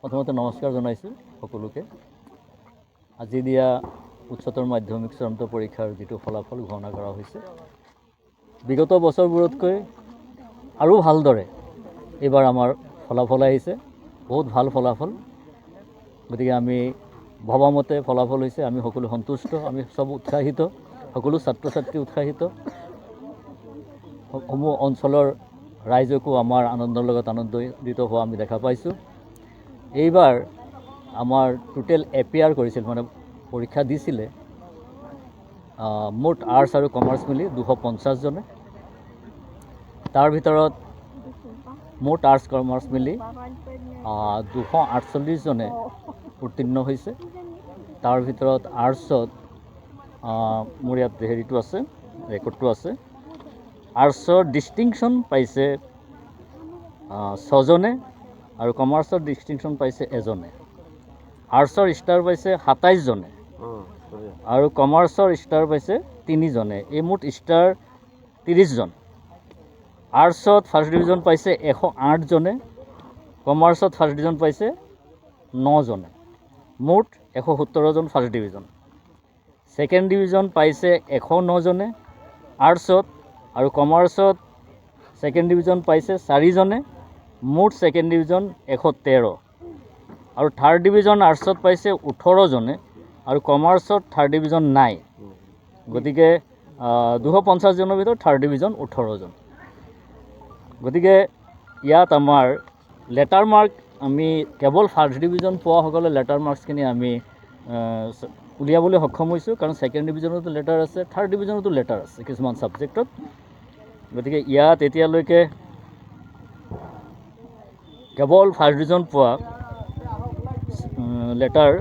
প্ৰথমতে নমস্কাৰ জনাইছোঁ সকলোকে। আজি দিয়া উচ্চতৰ মাধ্যমিক চূড়ান্ত পৰীক্ষাৰ যিটো ফলাফল ঘোষণা কৰা হৈছে, বিগত বছৰবোৰতকৈ আৰু ভালদৰে এইবাৰ আমাৰ ফলাফল আহিছে। বহুত ভাল ফলাফল। গতিকে আমি ভবামতে ফলাফল হৈছে, আমি সকলো সন্তুষ্ট, আমি সব উৎসাহিত, সকলো ছাত্ৰ ছাত্ৰী উৎসাহিত। সমূহ অঞ্চলৰ ৰাইজকো আমাৰ আনন্দৰ লগত আনন্দিত হোৱা আমি দেখা পাইছোঁ। এইবাৰ আমাৰ টোটেল এপিয়াৰ কৰিছিল, মানে পৰীক্ষা দিছিলে মুঠ আৰ্টছ আৰু কমাৰ্চ মিলি 250 জনে। তাৰ ভিতৰত মুঠ আৰ্টছ কমাৰ্চ মিলি 248 জনে উত্তীৰ্ণ হৈছে। তাৰ ভিতৰত আৰ্টছত মোৰ ইয়াত হেৰিটো আছে, ৰেকৰ্ডটো আছে। আৰ্টছৰ ডিষ্টিংশ্যন পাইছে 6 জনে আৰু কমাৰ্চৰ ডিষ্টিংশ্যন পাইছে এজনে। আৰ্টছৰ ষ্টাৰ পাইছে 27 জনে আৰু কমাৰ্চৰ ষ্টাৰ পাইছে 3 জনে। এই মুঠ ষ্টাৰ 30 জন। আৰ্টছত ফাৰ্ষ্ট ডিভিজন পাইছে 108 জনে, কমাৰ্চত ফাৰ্ষ্ট ডিভিজন পাইছে 9 জনে। মুঠ 117 জন ফাৰ্ষ্ট ডিভিজন। ছেকেণ্ড ডিভিজন পাইছে 109 জনে আৰ্টছত, আৰু কমাৰ্চত ছেকেণ্ড ডিভিজন পাইছে 4 জনে। মুঠ ছেকেণ্ড ডিভিজন 113, আৰু থাৰ্ড ডিভিজন আৰ্টছত পাইছে 18 জনে আৰু কমাৰ্চত থাৰ্ড ডিভিজন নাই। গতিকে 250 জনৰ ভিতৰত থাৰ্ড ডিভিজন 18 জন। গতিকে ইয়াত আমাৰ লেটাৰ মাৰ্ক, আমি কেৱল ফাৰ্ষ্ট ডিভিজন পোৱাসকলে লেটাৰ মাৰ্কছখিনি আমি উলিয়াবলৈ সক্ষম হৈছোঁ, কাৰণ ছেকেণ্ড ডিভিজনতো লেটাৰ আছে, থাৰ্ড ডিভিজনতো লেটাৰ আছে কিছুমান ছাবজেক্টত। গতিকে ইয়াত এতিয়ালৈকে কেৱল ফাৰ্ষ্ট ডিভিজন পোৱা লেটাৰ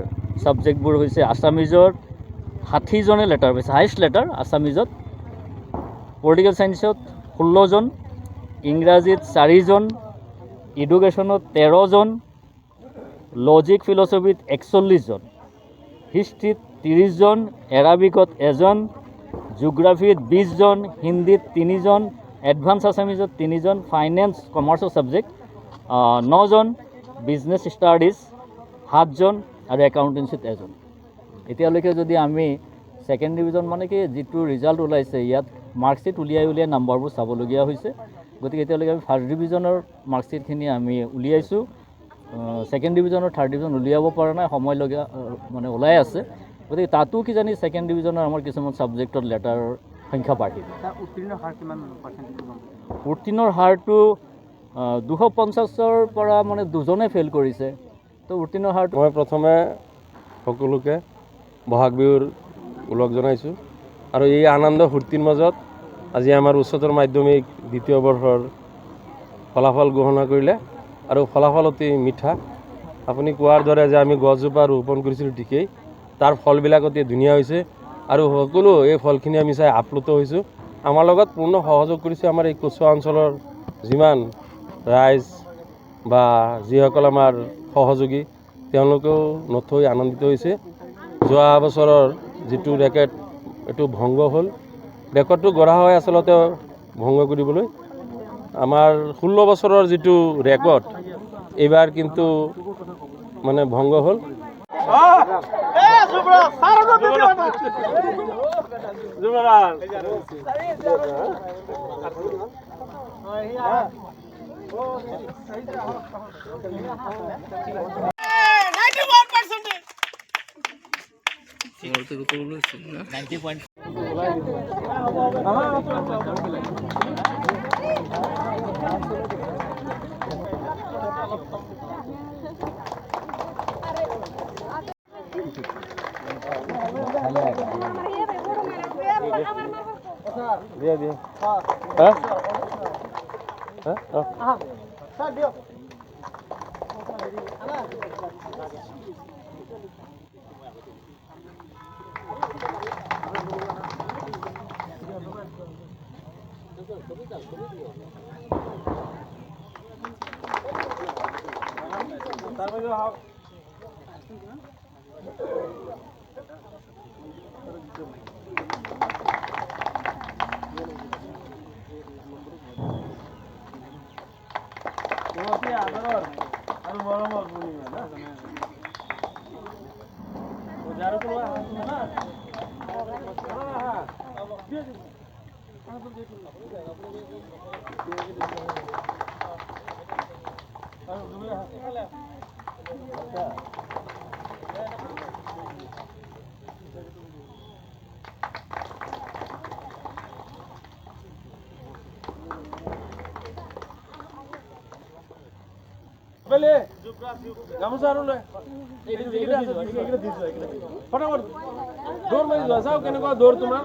ছাবজেক্টবোৰ হৈছে আছামিজত 60 জনে লেটাৰ পাইছে, হাইষ্ট লেটাৰ আছামিজত। পলিটিকেল ছায়েন্সত 16 জন, ইংৰাজীত 4 জন, এডুকেশ্যনত 13 জন, লজিক ফিলচফিত 41 জন, হিষ্ট্ৰীত 30 জন, এৰাবিকত 1 জন, জিঅ'গ্ৰাফিত 20 জন, হিন্দীত 3 জন, এডভান্স আছামিজত 3 জন, ফাইনেন্স কমাৰ্চৰ ছাবজেক্ট 9 জন, বিজনেছ ষ্টাডিজ 7 জন আৰু একাউণ্টেঞ্চিত 1 জন। এতিয়ালৈকে যদি আমি ছেকেণ্ড ডিভিজন, মানে কি যিটো ৰিজাল্ট ওলাইছে, ইয়াত মাৰ্কশ্বিট উলিয়াই নাম্বাৰবোৰ চাবলগীয়া হৈছে। গতিকে এতিয়ালৈকে আমি ফাৰ্ষ্ট ডিভিজনৰ মাৰ্কশ্বিটখিনি আমি উলিয়াইছোঁ। ছেকেণ্ড ডিভিজনৰ থাৰ্ড ডিভিজন উলিয়াব পৰা নাই, সময় লগা মানে ওলাই আছে। গতিকে তাতো কিজানি ছেকেণ্ড ডিভিজনৰ আমাৰ কিছুমান ছাবজেক্টত লেটাৰৰ সংখ্যা বাঢ়িব। উত্তীৰ্ণৰ হাৰটো 250ৰ পৰা মানে 2 জনে ফেইল কৰিছে। তো উত্তীৰ্ণৰ হাৰটো, মই প্ৰথমে সকলোকে বহাগ বিহুৰ ওলগ জনাইছোঁ। আৰু এই আনন্দ ফূৰ্তিৰ মাজত আজি আমাৰ উচ্চতৰ মাধ্যমিক দ্বিতীয় বৰ্ষৰ ফলাফল ঘোষণা কৰিলে, আৰু ফলাফল অতি মিঠা। আপুনি কোৱাৰ দৰে যে আমি গছজোপা ৰোপণ কৰিছিলোঁ ঠিকেই, তাৰ ফলবিলাক অতি ধুনীয়া হৈছে, আৰু সকলো এই ফলখিনি আমি চাই আপ্লুত হৈছোঁ। আমাৰ লগত পূৰ্ণ সহযোগ কৰিছে আমাৰ এই কচুৱা অঞ্চলৰ যিমান ৰাইজ বা যিসকল আমাৰ সহযোগী, তেওঁলোকেও নথৈ আনন্দিত হৈছে। যোৱা বছৰৰ যিটো ৰেকৰ্ড, এইটো ভংগ হ'ল। ৰেকৰ্ডটো গঢ়া হয় আচলতে ভংগ কৰিবলৈ। আমাৰ 16 বছৰৰ যিটো ৰেকৰ্ড, এইবাৰ কিন্তু মানে ভংগ হ'ল। গামোচা আৰু লৈ ফটাফট দৌৰ মাৰি যোৱা চাওঁ কেনেকুৱা দৌৰ তোমাৰ